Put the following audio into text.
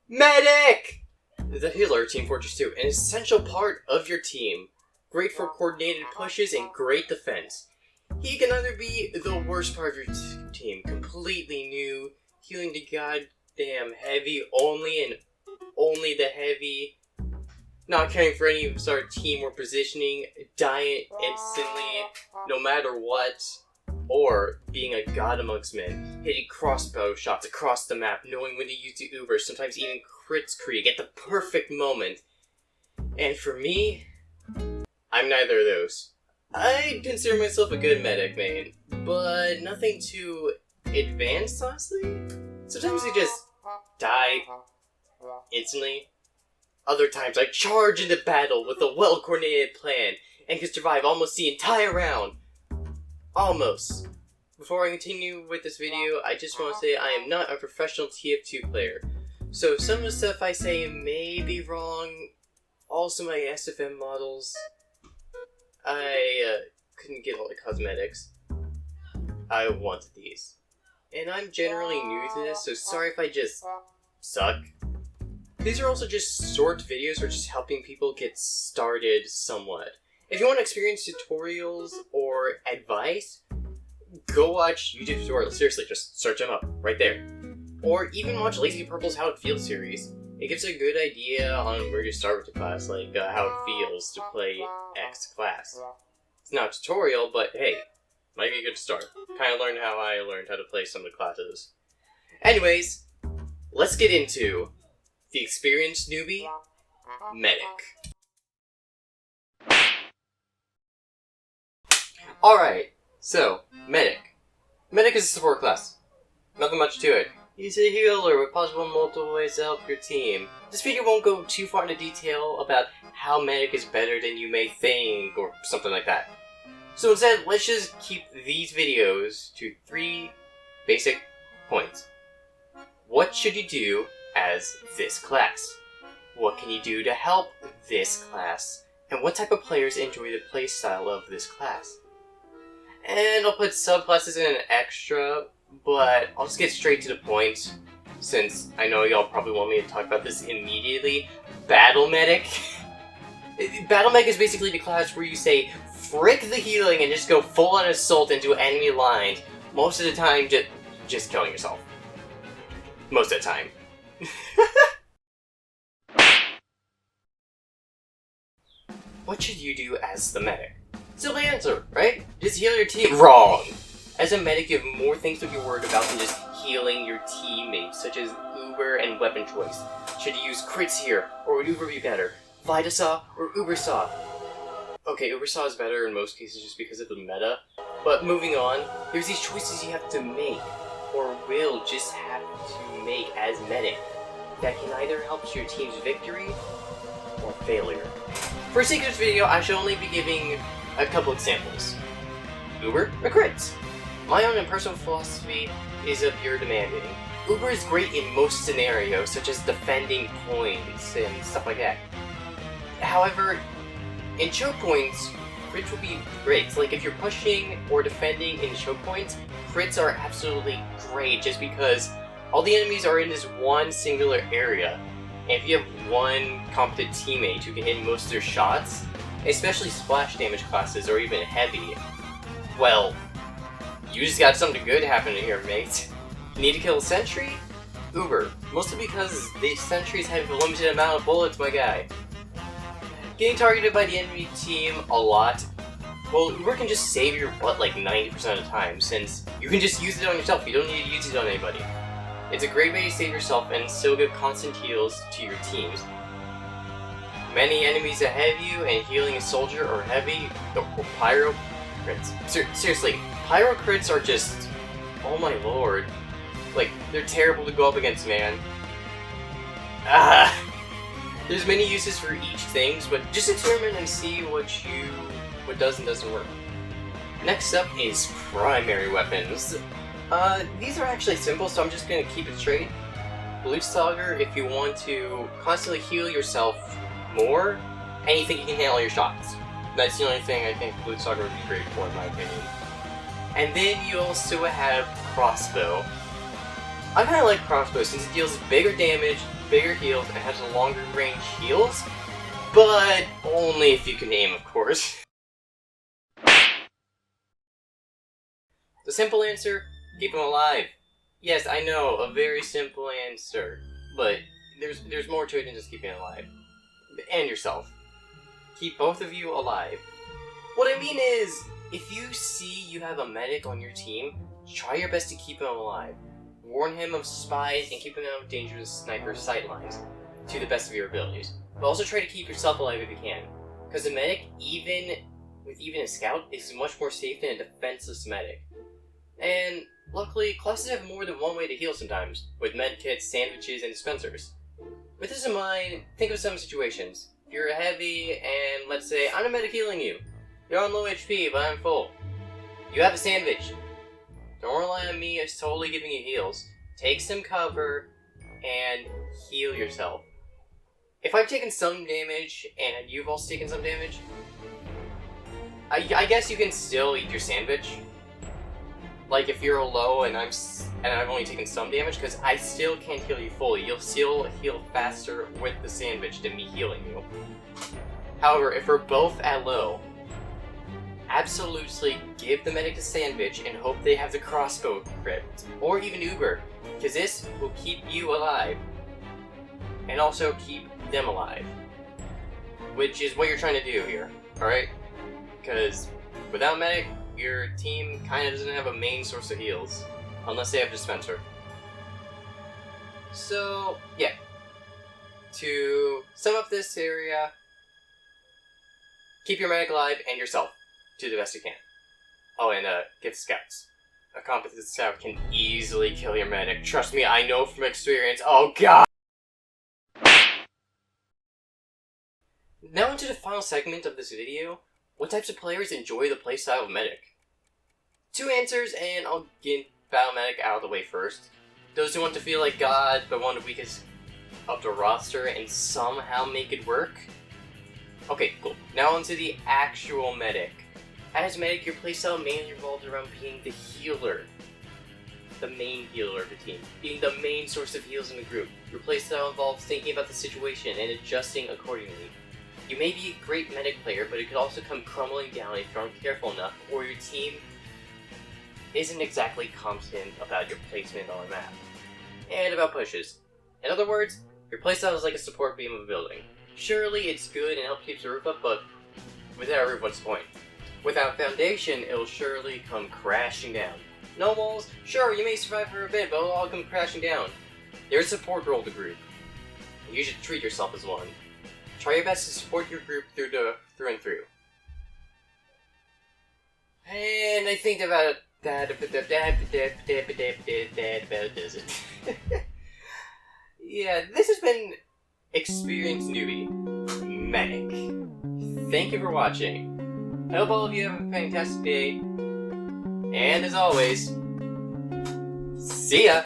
Medic! The healer, Team Fortress 2, an essential part of your team. Great for coordinated pushes and great defense. He can either be the worst part of your team, completely new, healing the goddamn heavy only and only the heavy, not caring for any of our team or positioning, dying instantly, no matter what, or being a god amongst men, hitting crossbow shots across the map, knowing when to use the Uber, sometimes even crits Krieg at the perfect moment. And for me, I'm neither of those. I consider myself a good medic main, but nothing too advanced, honestly. Sometimes I just die instantly. Other times I charge into battle with a well-coordinated plan and can survive almost the entire round. Almost. Before I continue with this video, I just want to say I am not a professional TF2 player. So some of the stuff I say may be wrong. Also my SFM models, I couldn't get all the cosmetics. I wanted these. And I'm generally new to this, so sorry if I just suck. These are also just short videos or just helping people get started somewhat. If you want to experience tutorials or advice, go watch YouTube tutorials. Seriously, just search them up right there. Or even watch Lazy Purple's How It Feels series. It gives a good idea on where to start with the class, like how it feels to play X class. It's not a tutorial, but hey, might be a good start. Kind of learned how I learned how to play some of the classes. Anyways, let's get into the experienced newbie, Medic. Alright, so, Medic. Medic is a support class. Nothing much to it. He's a healer with possible multiple ways to help your team. This video won't go too far into detail about how Medic is better than you may think, or something like that. So instead, let's just keep these videos to 3 basic points. What should you do as this class? What can you do to help this class? And what type of players enjoy the playstyle of this class? And I'll put subclasses in an extra, but I'll just get straight to the point, since I know y'all probably want me to talk about this immediately. Battle Medic. Battle Medic is basically the class where you say, frick the healing and just go full-on assault into enemy lines. Most of the time, just killing yourself. Most of the time. What should you do as the medic? Simple answer, right? Just heal your team. Wrong! As a medic, you have more things to be worried about than just healing your teammates, such as Uber and weapon choice. Should you use crits here, or would Uber be better? Vitasaw or Uber Saw? Okay, Uber Saw is better in most cases just because of the meta. But moving on, there's these choices you have to make, or will just have to make as medic, that can either help your team's victory or failure. For sake of this video, I should only be giving a couple examples. Uber or crits? My own and personal philosophy is of your demanding. Uber is great in most scenarios, such as defending points and stuff like that. However, in choke points, crits will be great. Like if you're pushing or defending in choke points, crits are absolutely great just because all the enemies are in this one singular area. And if you have one competent teammate who can hit most of their shots, especially splash damage classes or even heavy, well, you just got something good happening here, mate. Need to kill a sentry? Uber. Mostly because the sentries have a limited amount of bullets, my guy. Getting targeted by the enemy team a lot, well, Uber can just save your butt like 90% of the time, since you can just use it on yourself, you don't need to use it on anybody. It's a great way to save yourself and still give constant heals to your teams. Many enemies ahead of you and healing a soldier or heavy, or pyro crits. Seriously, pyro crits are just, oh my lord. Like, they're terrible to go up against, man. There's many uses for each thing, but just experiment and see what does and doesn't work. Next up is primary weapons. These are actually simple, so I'm just gonna keep it straight. Blutsauger, if you want to constantly heal yourself more, anything you can handle your shots. That's the only thing I think Blutsauger would be great for, in my opinion. And then you also have crossbow. I kinda like crossbow since it deals bigger damage, bigger heals, and has a longer range heals, but only if you can aim, of course. The simple answer, keep him alive. Yes, I know, a very simple answer, but there's more to it than just keeping him alive. And yourself. Keep both of you alive. What I mean is, if you see you have a medic on your team, try your best to keep him alive. Warn him of spies and keep him out of dangerous sniper sightlines to the best of your abilities. But also try to keep yourself alive if you can. Because a medic, even a scout, is much more safe than a defenseless medic. And luckily, classes have more than one way to heal sometimes, with medkits, sandwiches, and dispensers. With this in mind, think of some situations. If you're heavy, and let's say I'm a medic healing you. You're on low HP, but I'm full. You have a sandwich. Don't rely on me as totally giving you heals. Take some cover, and heal yourself. If I've taken some damage, and you've also taken some damage, I guess you can still eat your sandwich. Like if you're low and I've only taken some damage, because I still can't heal you fully. You'll still heal faster with the sandwich than me healing you. However, if we're both at low, absolutely give the medic a sandwich and hope they have the crossbow equipped, or even Uber, because this will keep you alive, and also keep them alive. Which is what you're trying to do here, alright? Because without medic, your team kind of doesn't have a main source of heals, unless they have dispenser. So, yeah. To sum up this area, keep your medic alive and yourself to the best you can. Oh, and get scouts. A competent scout can easily kill your medic. Trust me, I know from experience. Oh god! Now into the final segment of this video. What types of players enjoy the playstyle of medic? Two answers, and I'll get battle medic out of the way first. Those who want to feel like God, but want the weakest of the roster and somehow make it work. Okay, cool. Now onto the actual medic. As medic, your playstyle mainly revolves around being the healer. The main healer of the team. Being the main source of heals in the group. Your playstyle involves thinking about the situation and adjusting accordingly. You may be a great medic player, but it could also come crumbling down if you aren't careful enough, or your team isn't exactly competent about your placement on the map. And about pushes. In other words, your playstyle is like a support beam of a building. Surely it's good and helps keep the roof up, but without a roof, what's the point? Without foundation, it'll surely come crashing down. No walls? Sure, you may survive for a bit, but it'll all come crashing down. There's a support role to group. You should treat yourself as one. Try your best to support your group through and through. And I think about that does it. Yeah, this has been Experienced Newbie Medic. Thank you for watching. I hope all of you have a fantastic day. And as always, see ya!